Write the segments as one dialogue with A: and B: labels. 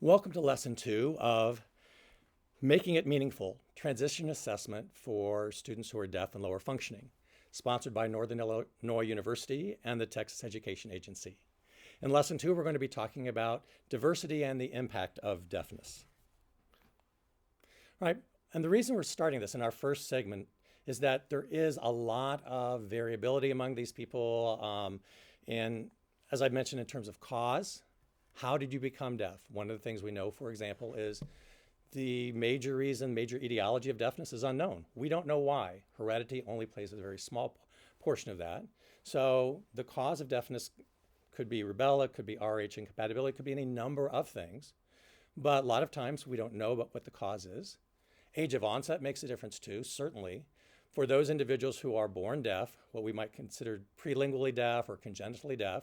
A: Welcome to Lesson 2 of Making It Meaningful, Transition Assessment for Students who are Deaf and Lower Functioning, sponsored by Northern Illinois University and the Texas Education Agency. In Lesson 2, we're going to be talking about diversity and the impact of deafness. All right, and the reason we're starting this in our first segment is that there is a lot of variability among these people, and as I mentioned, in terms of cause. How did you become deaf? One of the things we know, for example, is the major etiology of deafness is unknown. We don't know why. Heredity only plays a very small portion of that. So the cause of deafness could be rubella, could be RH incompatibility, could be any number of things. But a lot of times we don't know about what the cause is. Age of onset makes a difference too, certainly. For those individuals who are born deaf, what we might consider prelingually deaf or congenitally deaf,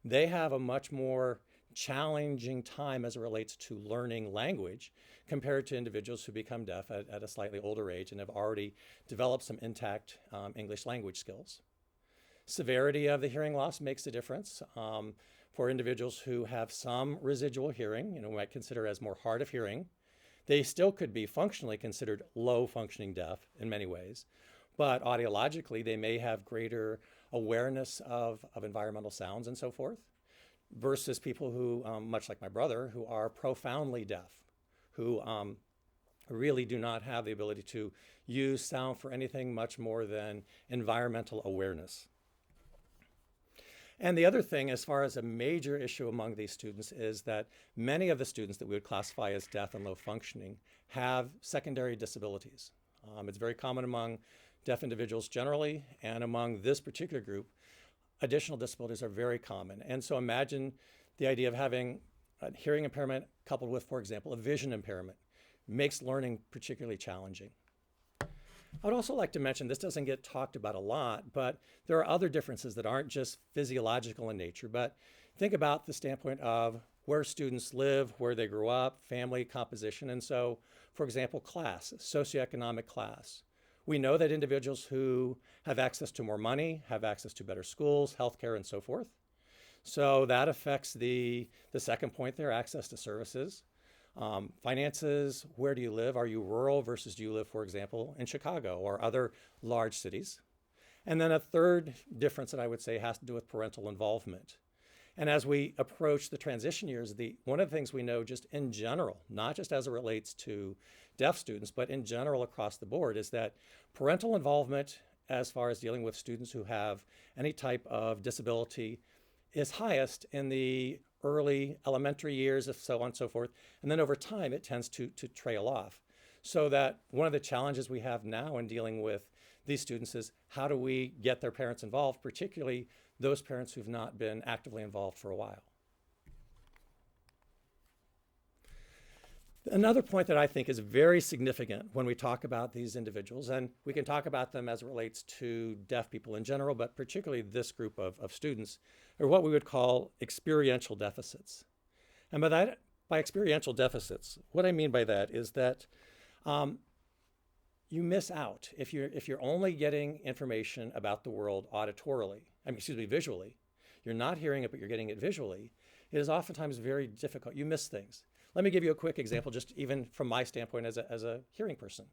A: they have a much more challenging time as it relates to learning language compared to individuals who become deaf at a slightly older age and have already developed some intact English language skills. Severity of the hearing loss makes a difference. For individuals who have some residual hearing, we might consider as more hard of hearing, they still could be functionally considered low functioning deaf in many ways, but audiologically they may have greater awareness of environmental sounds and so forth, versus people who, much like my brother, who are profoundly deaf, who really do not have the ability to use sound for anything much more than environmental awareness. And the other thing, as far as a major issue among these students, is that many of the students that we would classify as deaf and low functioning have secondary disabilities. It's very common among deaf individuals generally, and among this particular group, additional disabilities are very common. And so imagine the idea of having a hearing impairment coupled with, for example, a vision impairment makes learning particularly challenging. I would also like to mention, this doesn't get talked about a lot, but there are other differences that aren't just physiological in nature, but think about the standpoint of where students live, where they grew up, family composition, and so, for example, class, socioeconomic class. We know that individuals who have access to more money have access to better schools, healthcare, and so forth. So that affects the second point there, access to services. Finances, where do you live? Are you rural versus do you live, for example, in Chicago or other large cities? And then a third difference that I would say has to do with parental involvement. And as we approach the transition years, one of the things we know just in general, not just as it relates to deaf students, but in general across the board, is that parental involvement as far as dealing with students who have any type of disability is highest in the early elementary years, so on and so forth. And then over time, it tends to trail off. So that one of the challenges we have now in dealing with these students is how do we get their parents involved, particularly those parents who've not been actively involved for a while. Another point that I think is very significant when we talk about these individuals, and we can talk about them as it relates to deaf people in general, but particularly this group of students, are what we would call experiential deficits. And by experiential deficits, what I mean by that is that you miss out if you're only getting information about the world visually. You're not hearing it, but you're getting it visually. It is oftentimes very difficult. You miss things. Let me give you a quick example, just even from my standpoint as a hearing person.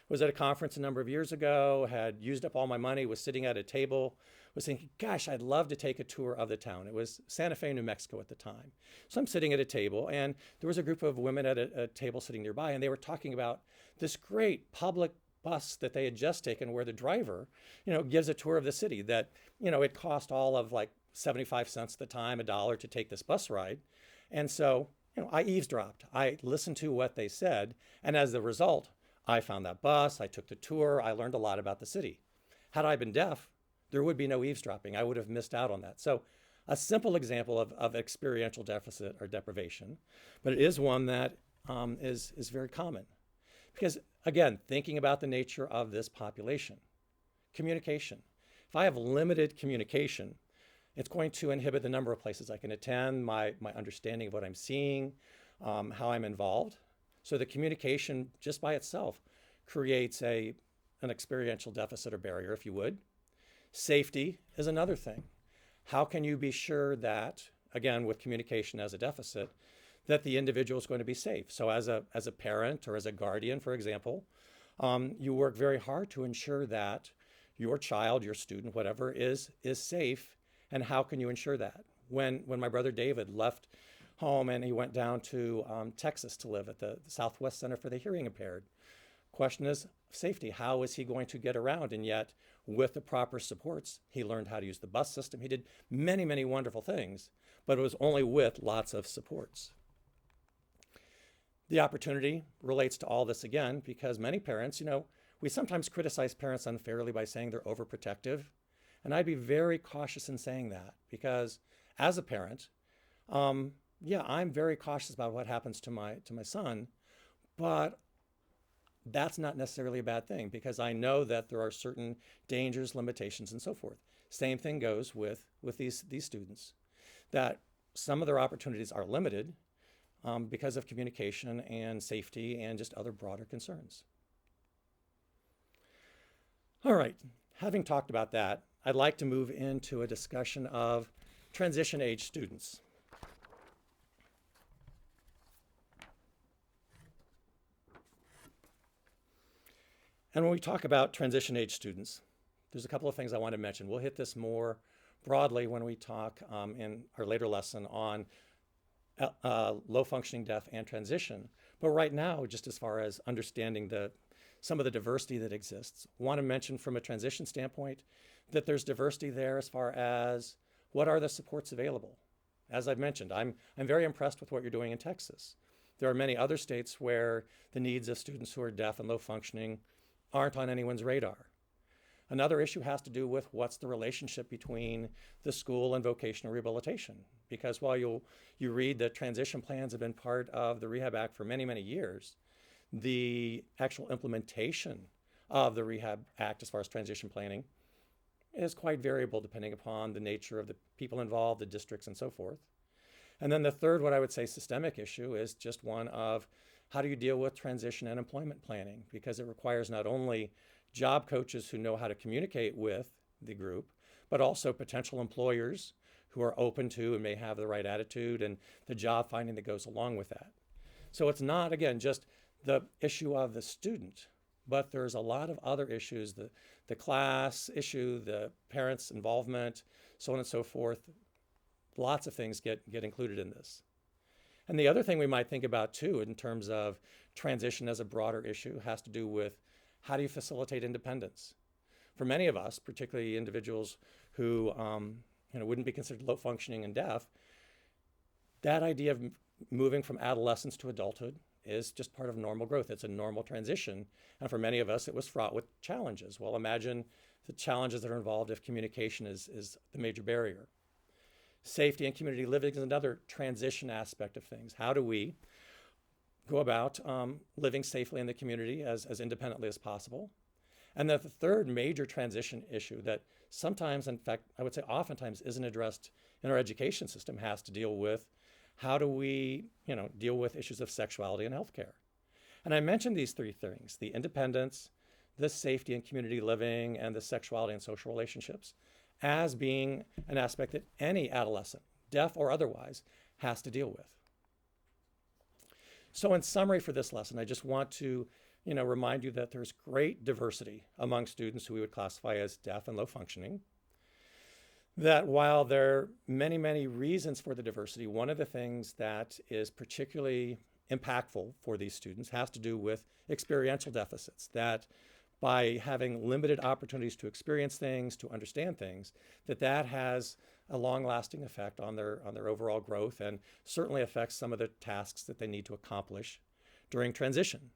A: Was at a conference a number of years ago, had used up all my money, was sitting at a table, was thinking, gosh, I'd love to take a tour of the town. It was Santa Fe, New Mexico at the time. So I'm sitting at a table, and there was a group of women at a table sitting nearby, and they were talking about this great public bus that they had just taken where the driver, gives a tour of the city that, it cost all of like 75 cents at the time, $1 to take this bus ride. And so, I eavesdropped. I listened to what they said, and as a result, I found that bus, I took the tour, I learned a lot about the city. Had I been deaf, there would be no eavesdropping. I would have missed out on that. So a simple example of experiential deficit or deprivation, but it is one that is very common. Because again, thinking about the nature of this population, communication. If I have limited communication, it's going to inhibit the number of places I can attend, my understanding of what I'm seeing, how I'm involved. So the communication just by itself creates an experiential deficit or barrier, if you would. Safety is another thing. How can you be sure that, again, with communication as a deficit, that the individual is going to be safe. So as a parent or as a guardian, for example, you work very hard to ensure that your child, your student, whatever, is safe. And how can you ensure that? When my brother David left home and he went down to Texas to live at the Southwest Center for the Hearing Impaired, question is safety. How is he going to get around? And yet, with the proper supports, he learned how to use the bus system. He did many, many wonderful things, but it was only with lots of supports. The opportunity relates to all this again, because many parents, we sometimes criticize parents unfairly by saying they're overprotective. And I'd be very cautious in saying that, because as a parent, I'm very cautious about what happens to my son, but that's not necessarily a bad thing, because I know that there are certain dangers, limitations, and so forth. Same thing goes with these students, that some of their opportunities are limited because of communication and safety and just other broader concerns. All right, having talked about that, I'd like to move into a discussion of transition age students. And when we talk about transition age students, there's a couple of things I want to mention. We'll hit this more broadly when we talk in our later lesson on low functioning deaf and transition. But right now, just as far as understanding some of the diversity that exists, I want to mention from a transition standpoint that there's diversity there as far as what are the supports available. As I've mentioned, I'm very impressed with what you're doing in Texas. There are many other states where the needs of students who are deaf and low functioning aren't on anyone's radar. Another issue has to do with what's the relationship between the school and vocational rehabilitation. Because while you read that transition plans have been part of the Rehab Act for many, many years, the actual implementation of the Rehab Act as far as transition planning is quite variable depending upon the nature of the people involved, the districts, and so forth. And then the third, what I would say systemic issue, is just one of how do you deal with transition and employment planning? Because it requires not only job coaches who know how to communicate with the group, but also potential employers who are open to and may have the right attitude and the job finding that goes along with that. So it's not, again, just the issue of the student, but there's a lot of other issues, the class issue, the parents' involvement, so on and so forth. Lots of things get included in this. And the other thing we might think about too, in terms of transition as a broader issue, has to do with how do you facilitate independence? For many of us, particularly individuals who wouldn't be considered low functioning and deaf, that idea of moving from adolescence to adulthood is just part of normal growth. It's a normal transition. And for many of us, it was fraught with challenges. Well, imagine the challenges that are involved if communication is the major barrier. Safety and community living is another transition aspect of things. How do we go about living safely in the community as independently as possible? And then the third major transition issue that sometimes, in fact, I would say oftentimes isn't addressed in our education system has to deal with how do we deal with issues of sexuality and healthcare. And I mentioned these three things: the independence, the safety and community living, and the sexuality and social relationships, as being an aspect that any adolescent, deaf or otherwise, has to deal with. So in summary for this lesson, I just want to remind you that there's great diversity among students who we would classify as deaf and low functioning. That while there are many, many reasons for the diversity, one of the things that is particularly impactful for these students has to do with experiential deficits, that by having limited opportunities to experience things, to understand things, that has a long-lasting effect on their overall growth, and certainly affects some of the tasks that they need to accomplish during transition.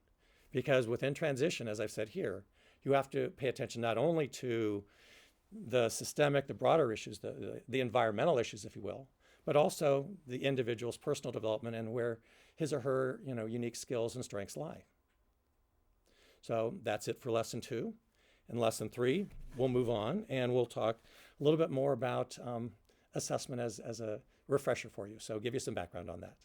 A: Because within transition, as I've said here, you have to pay attention not only to the systemic, the broader issues, the environmental issues, if you will, but also the individual's personal development and where his or her unique skills and strengths lie. So that's it for lesson 2. In lesson 3, we'll move on and we'll talk a little bit more about assessment as a refresher for you. So give you some background on that.